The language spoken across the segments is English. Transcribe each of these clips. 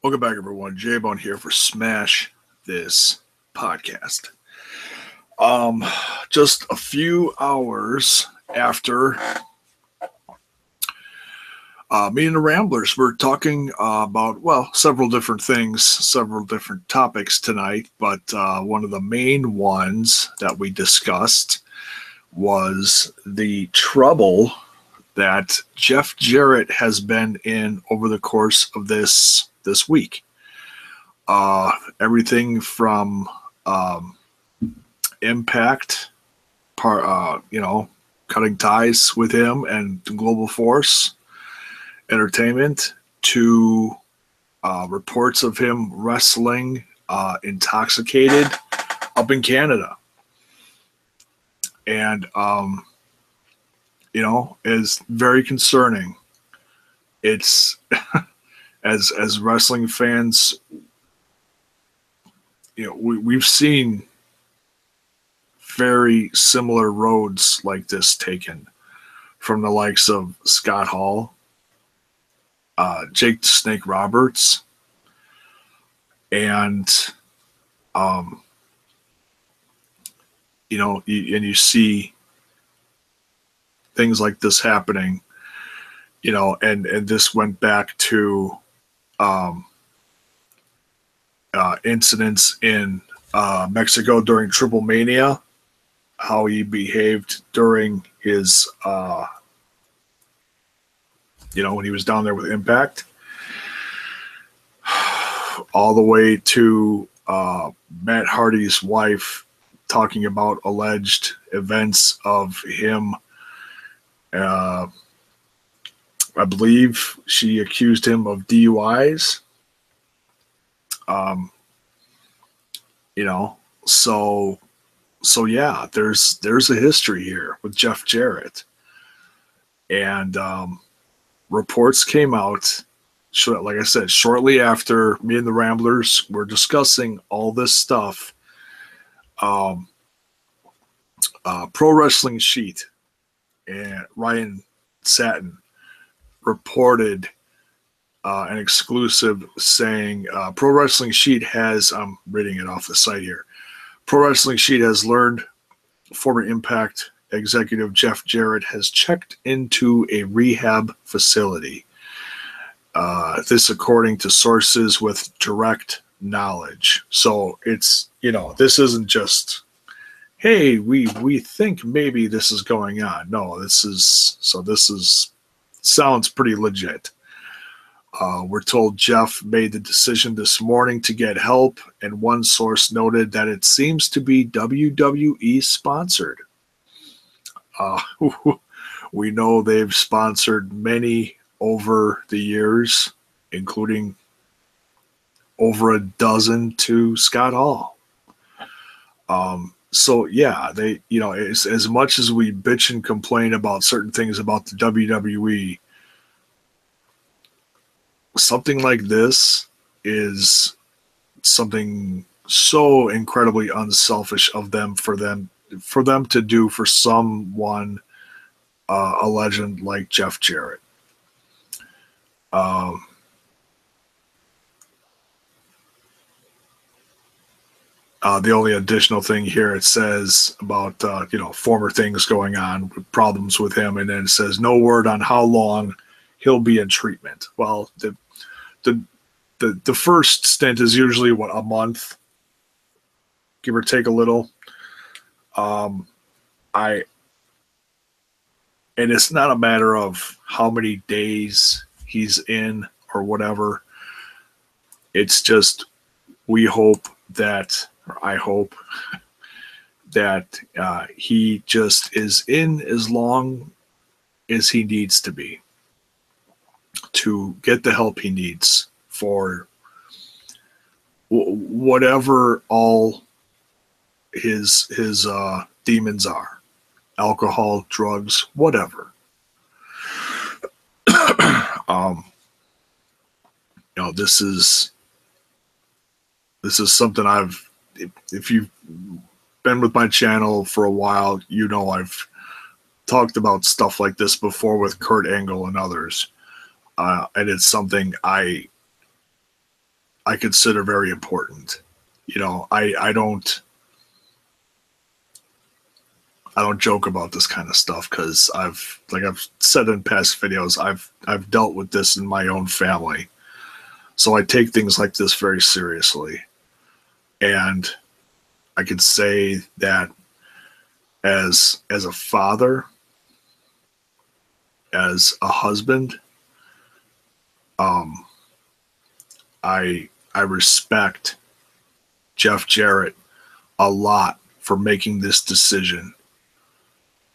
Welcome back, everyone. J-Bone here for Smash This Podcast. Just a few hours after me and the Ramblers were talking about, several different things, several different topics tonight, but one of the main ones that we discussed was the trouble that Jeff Jarrett has been in over the course of this week. Everything from Impact, cutting ties with him and Global Force Entertainment, to reports of him wrestling intoxicated up in Canada. And, is very concerning. It's as wrestling fans, we've seen very similar roads like this taken from the likes of Scott Hall, Jake the Snake Roberts, and you see things like this happening, and this went back to incidents in Mexico during Triple Mania, how he behaved during his, when he was down there with Impact, all the way to Matt Hardy's wife talking about alleged events of him. I believe she accused him of DUIs. So yeah, there's a history here with Jeff Jarrett, and reports came out, like I said, shortly after me and the Ramblers were discussing all this stuff. Pro Wrestling Sheet and Ryan Satin reported an exclusive saying, Pro Wrestling Sheet has, I'm reading it off the site here, Pro Wrestling Sheet has learned former Impact executive Jeff Jarrett has checked into a rehab facility. This according to sources with direct knowledge. So it's, this isn't just, hey, we think maybe this is going on. No, this sounds pretty legit. We're told Jeff made the decision this morning to get help, and one source noted that it seems to be WWE sponsored. We know they've sponsored many over the years, including over a dozen to Scott Hall. So yeah, they, as much as we bitch and complain about certain things about the WWE, something like this is something so incredibly unselfish of them for them to do for someone, a legend like Jeff Jarrett. The only additional thing here, it says about, former things going on, problems with him, and then it says no word on how long he'll be in treatment. Well, the first stint is usually, a month, give or take a little. And it's not a matter of how many days he's in or whatever. It's just, I hope that he just is in as long as he needs to be to get the help he needs for whatever all his demons are, alcohol, drugs, whatever. This is something if you've been with my channel for a while, I've talked about stuff like this before with Kurt Angle and others. And it's something I I consider very important. You know, I don't joke about this kind of stuff because I've said in past videos, I've dealt with this in my own family. So I take things like this very seriously. And I could say that as a father, as a husband, I respect Jeff Jarrett a lot for making this decision.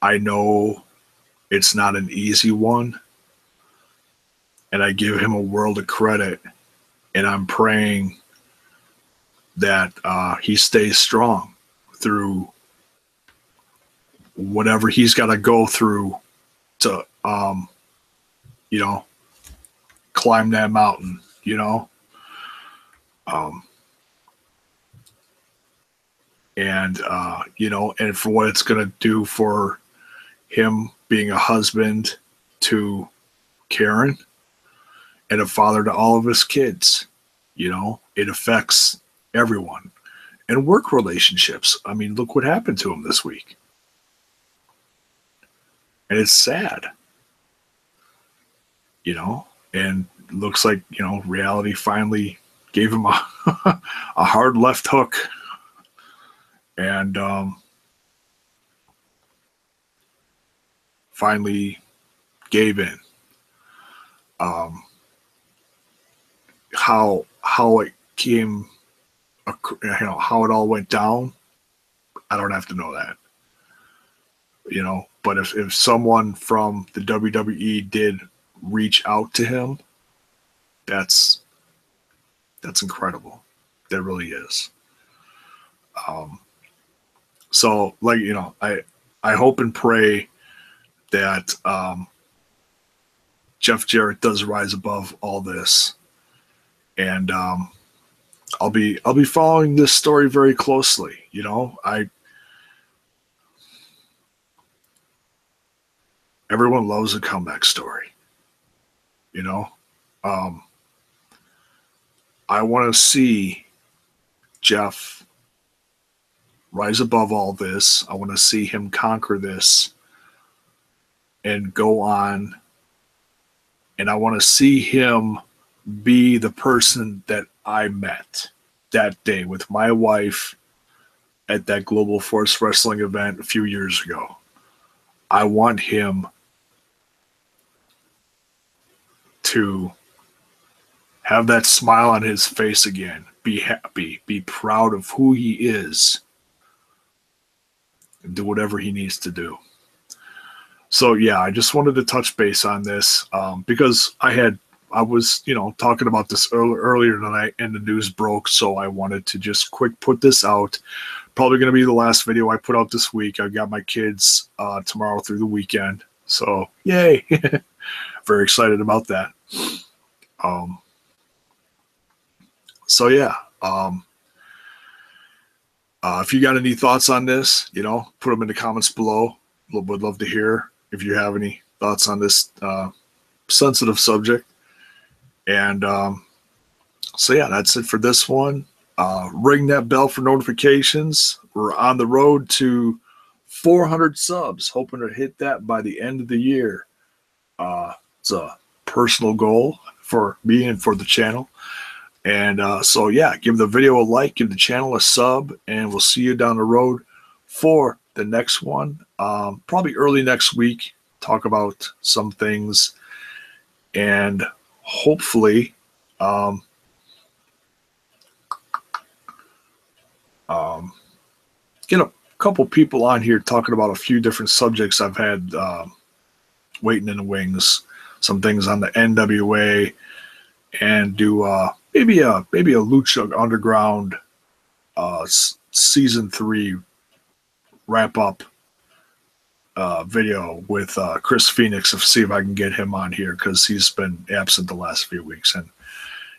I know it's not an easy one, and I give him a world of credit, and I'm praying that he stays strong through whatever he's got to go through to, you know, climb that mountain, you know. And, you know, and for what it's going to do for him being a husband to Karen and a father to all of his kids. You know, it affects everyone. And work relationships. I mean, look what happened to him this week. And it's sad. You know, and it looks like, you know, reality finally gave him a, a hard left hook. And finally gave in. How it came, you know, how it all went down, I don't have to know that. You know, but if someone from the WWE did reach out to him, that's incredible. That really is. So, like, you know, I hope and pray that Jeff Jarrett does rise above all this, and I'll be following this story very closely. You know, everyone loves a comeback story. You know, I want to see Jeff rise above all this. I want to see him conquer this and go on. And I want to see him be the person that I met that day with my wife at that Global Force Wrestling event a few years ago. I want him to have that smile on his face again, be happy, be proud of who he is, and do whatever he needs to do. So yeah, I just wanted to touch base on this because I was, you know, talking about this earlier tonight and the news broke, so I wanted to just quick put this out. Probably going to be the last video I put out this week. I got my kids tomorrow through the weekend, so yay. Very excited about that. So yeah, if you got any thoughts on this, you know, put them in the comments below. Would love to hear if you have any thoughts on this sensitive subject. And so yeah, that's it for this one. Ring that bell for notifications. We're on the road to 400 subs, hoping to hit that by the end of the year. It's a personal goal for me and for the channel. And so yeah, give the video a like, give the channel a sub, and we'll see you down the road for the next one. Probably early next week, talk about some things, and hopefully get a couple people on here talking about a few different subjects I've had waiting in the wings. Some things on the NWA, and do maybe a Lucha Underground season 3 wrap up video with Chris Phoenix, to see if I can get him on here, because he's been absent the last few weeks. And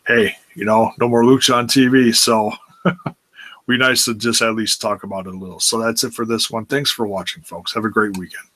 hey, you know, no more Lucha on TV, so be nice to just at least talk about it a little. So that's it for this one. Thanks for watching, folks. Have a great weekend.